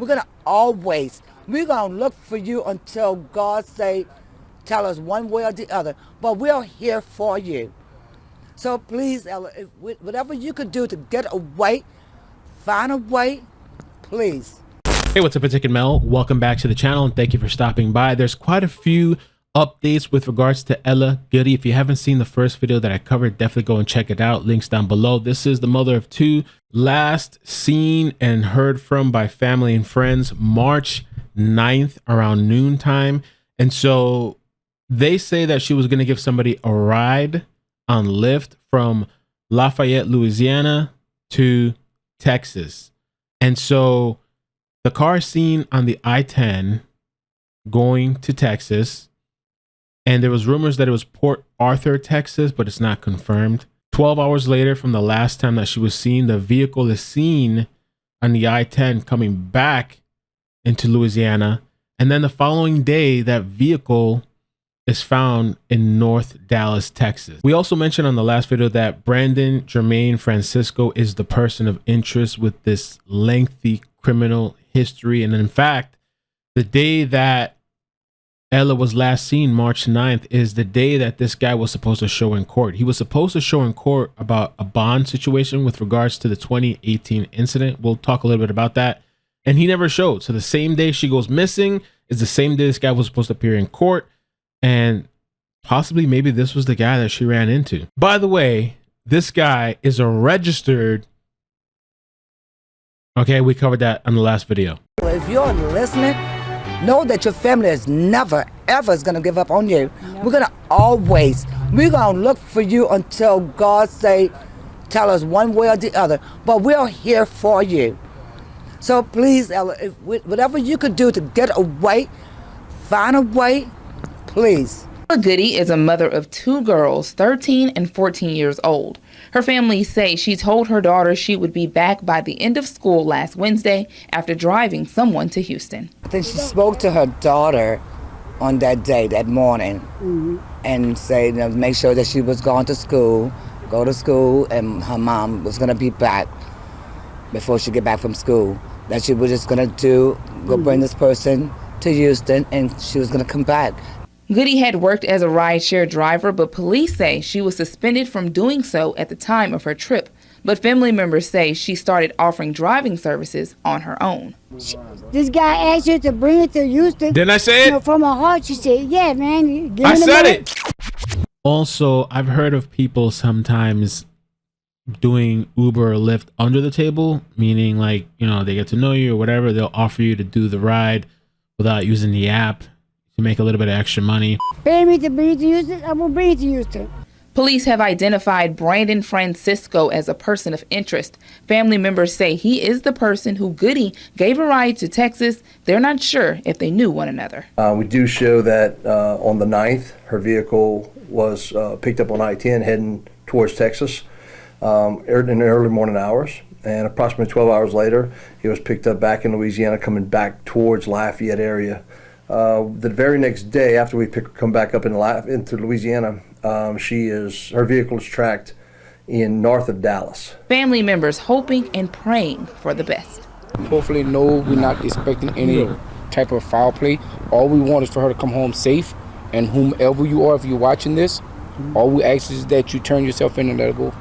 We're going to always, we're going to look for you until God say, tell us one way or the other. But we're here for you. So please, Ella, whatever you could do to get away, find a way, please. Hey, what's up, it's Ick and Mel. Welcome back to the channel and thank you for stopping by. There's quite a few updates with regards to Ella Goodie. If you haven't seen the first video that I covered, definitely go and check it out. Links down below. This is the mother of two, last seen and heard from by family and friends March 9th around noontime. And so they say that she was going to give somebody a ride on Lyft from Lafayette, Louisiana to Texas. And so the car is seen on the I-10 going to Texas. And there was rumors that it was Port Arthur, Texas, but it's not confirmed. 12 hours later from the last time that she was seen, the vehicle is seen on the I-10 coming back into Louisiana. And then the following day, that vehicle is found in North Dallas, Texas. We also mentioned on the last video that Brandon Jermaine Francisco is the person of interest with this lengthy criminal history. And in fact, the day that Ella was last seen, March 9th, is the day that this guy was supposed to show in court. He was supposed to show in court about a bond situation with regards to the 2018 incident. We'll talk a little bit about that. And he never showed. So the same day she goes missing is the same day this guy was supposed to appear in court. And possibly maybe this was the guy that she ran into. By the way, this guy is a registered... Okay, we covered that on the last video. If you're listening, know that your family is never, ever is going to give up on you. No. We're going to look for you until God say, tell us one way or the other. But we're here for you. So please, Ella, whatever you could do to get away, find a way, please. Goodie is a mother of two girls, 13 and 14 years old. Her family say she told her daughter she would be back by the end of school last Wednesday after driving someone to Houston. I think she spoke to her daughter on that day, that morning, and said, make sure that she was going to school, go to school, and her mom was going to be back before she get back from school. That she was just going to go bring this person to Houston, and she was going to come back. Goodie had worked as a rideshare driver, but police say she was suspended from doing so at the time of her trip. But family members say she started offering driving services on her own. This guy asked her to bring it to Houston. Didn't I say it? From her heart, she said, yeah, man. I said it. Also, I've heard of people sometimes doing Uber or Lyft under the table, meaning like, they get to know you or whatever. They'll offer you to do the ride without using the app. Make a little bit of extra money. Pay me to bring it to Houston, I'm gonna bring it to Houston. Police have identified Brandon Francisco as a person of interest. Family members say he is the person who Goodie gave a ride to Texas. They're not sure if they knew one another. We do show that on the 9th, her vehicle was picked up on I-10 heading towards Texas in the early morning hours. And approximately 12 hours later, he was picked up back in Louisiana, coming back towards Lafayette area. The very next day, after we come back up into Louisiana, her vehicle is tracked in north of Dallas. Family members hoping and praying for the best. Hopefully, no, we're not expecting any type of foul play. All we want is for her to come home safe. And whomever you are, if you're watching this, all we ask is that you turn yourself in and let her go.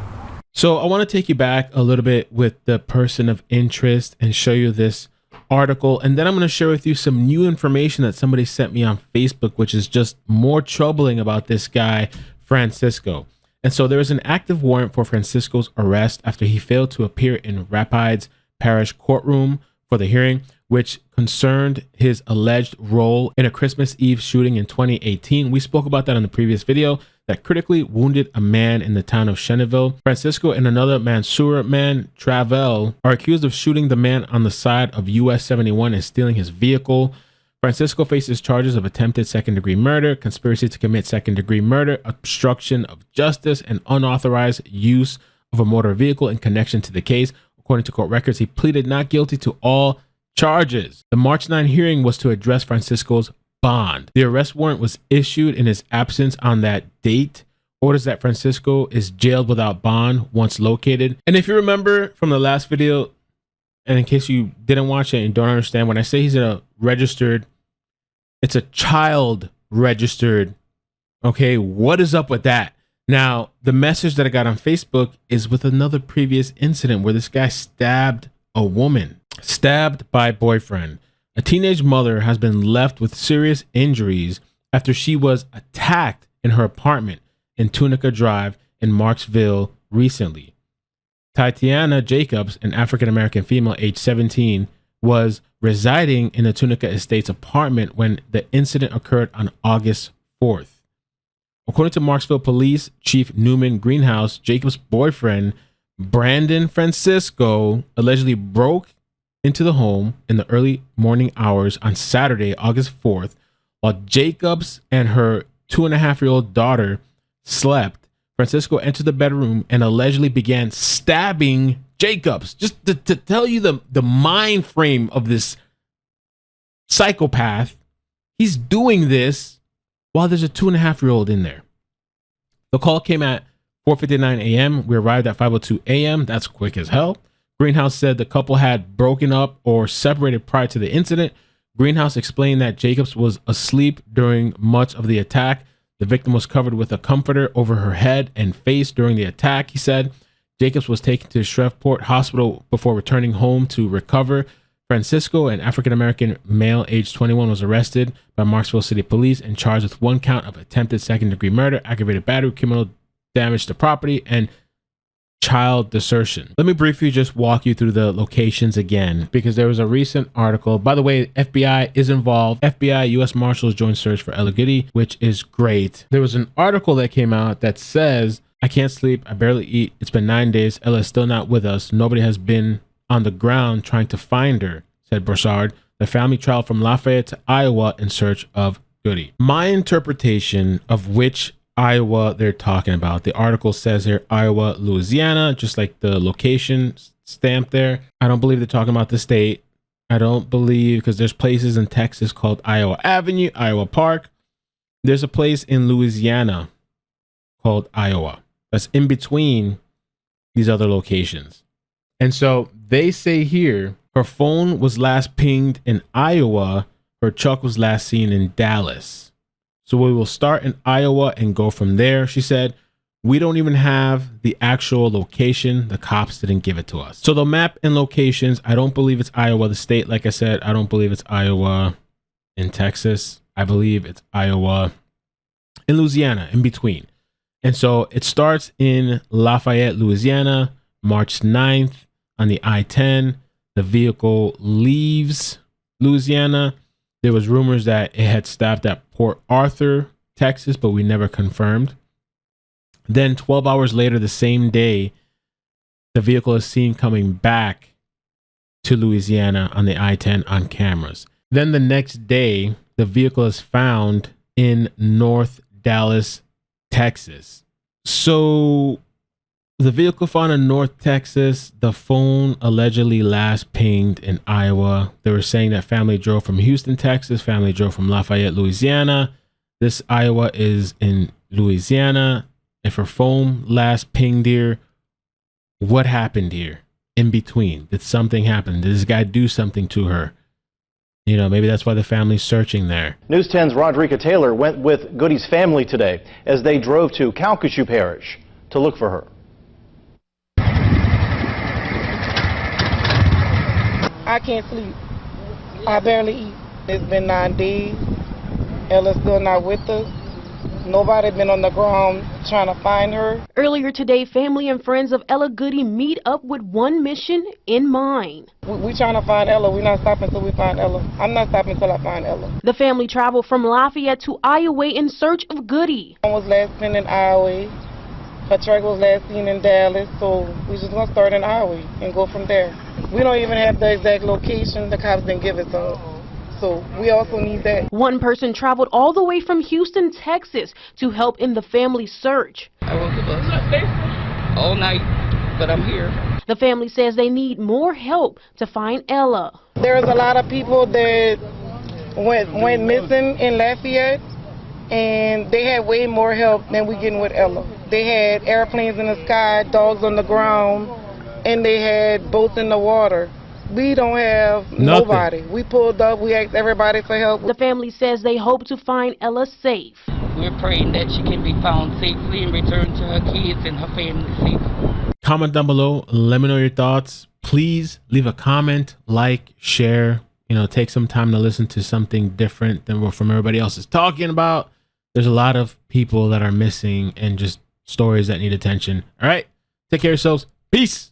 So I want to take you back a little bit with the person of interest and show you this article, and then I'm going to share with you some new information that somebody sent me on Facebook, which is just more troubling about this guy Francisco. And so there is an active warrant for Francisco's arrest after he failed to appear in Rapides Parish courtroom for the hearing, which concerned his alleged role in a Christmas Eve shooting in 2018. We spoke about that in the previous video, that critically wounded a man in the town of Cheneville. Francisco and another Mansour man, Travel, are accused of shooting the man on the side of US 71 and stealing his vehicle. Francisco faces charges of attempted second-degree murder, conspiracy to commit second-degree murder, obstruction of justice, and unauthorized use of a motor vehicle in connection to the case. According to court records, he pleaded not guilty to all charges. The March 9 hearing was to address Francisco's bond. The arrest warrant was issued in his absence on that date. Orders that Francisco is jailed without bond once located. And if you remember from the last video, and in case you didn't watch it and don't understand, when I say he's a registered, it's a child registered. Okay, what is up with that? Now, the message that I got on Facebook is with another previous incident where this guy stabbed a woman, stabbed by boyfriend. A teenage mother has been left with serious injuries after she was attacked in her apartment in Tunica Drive in Marksville recently. Tatiana Jacobs, an African-American female aged 17, was residing in the Tunica Estates apartment when the incident occurred on August 4th. According to Marksville Police Chief Newman Greenhouse, Jacobs' boyfriend, Brandon Francisco, allegedly broke into the home in the early morning hours on Saturday, August 4th, while Jacobs and her 2.5-year-old daughter slept. Francisco entered the bedroom and allegedly began stabbing Jacobs. Just to tell you the mind frame of this psychopath, he's doing this while there's a 2.5-year-old in there. The call came at 4:59 a.m. We arrived at 5:02 a.m. That's quick as hell. Greenhouse said the couple had broken up or separated prior to the incident. Greenhouse explained that Jacobs was asleep during much of the attack. The victim was covered with a comforter over her head and face during the attack, he said. Jacobs was taken to Shreveport Hospital before returning home to recover. Francisco, an African-American male aged 21, was arrested by Marksville City Police and charged with 1 count of attempted second-degree murder, aggravated battery, criminal damage to property, and child desertion. Let me briefly just walk you through the locations again, because there was a recent article. By the way, FBI is involved. FBI, U.S. Marshals joint search for Ella Goodie, which is great. There was an article that came out that says, I can't sleep, I barely eat, it's been 9 days, Ella is still not with us, nobody has been on the ground trying to find her, said Broussard. The family traveled from Lafayette to Iowa in search of Goodie. My interpretation of which Iowa they're talking about, the article says here Iowa, Louisiana, just like the location stamp there. I don't believe they're talking about the state. I don't believe, because there's places in Texas called Iowa Avenue, Iowa Park. There's a place in Louisiana called Iowa that's in between these other locations. And so they say here her phone was last pinged in Iowa. Her truck was last seen in Dallas. So we will start in Iowa and go from there. She said, we don't even have the actual location. The cops didn't give it to us. So the map and locations, I don't believe it's Iowa, the state. Like I said, I don't believe it's Iowa in Texas. I believe it's Iowa in Louisiana, in between. And so it starts in Lafayette, Louisiana, March 9th. On the I-10, the vehicle leaves Louisiana. There was rumors that it had stopped at Port Arthur, Texas, but we never confirmed. Then 12 hours later, the same day, the vehicle is seen coming back to Louisiana on the I-10 on cameras. Then the next day, the vehicle is found in North Dallas, Texas. So the vehicle found in North Texas, the phone allegedly last pinged in Iowa. They were saying that family drove from Houston, Texas. Family drove from Lafayette, Louisiana. This Iowa is in Louisiana. If her phone last pinged here, what happened here in between? Did something happen? Did this guy do something to her? You know, maybe that's why the family's searching there. News 10's Rodrika Taylor went with Goodie's family today as they drove to Calcasieu Parish to look for her. I can't sleep. I barely eat. It's been 9 days. Ella's still not with us. Nobody been on the ground trying to find her. Earlier today, family and friends of Ella Goodie meet up with one mission in mind. We trying to find Ella. We're not stopping until we find Ella. I'm not stopping until I find Ella. The family traveled from Lafayette to Iowa in search of Goodie. One was last seen in Iowa. Her truck was last seen in Dallas, so we're just going to start in Iowa and go from there. We don't even have the exact location. The cops didn't give it to us. So we also need that. One person traveled all the way from Houston, Texas to help in the family's search. I woke up all night, but I'm here. The family says they need more help to find Ella. There's a lot of people that went missing in Lafayette, and they had way more help than we getting with Ella. They had airplanes in the sky, dogs on the ground, and they had boats in the water. We don't have nobody. We pulled up. We asked everybody for help. The family says they hope to find Ella safe. We're praying that she can be found safely and returned to her kids and her family safe. Comment down below. Let me know your thoughts. Please leave a comment, like, share. You know, take some time to listen to something different than what from everybody else is talking about. There's a lot of people that are missing and just stories that need attention. All right. Take care of yourselves. Peace.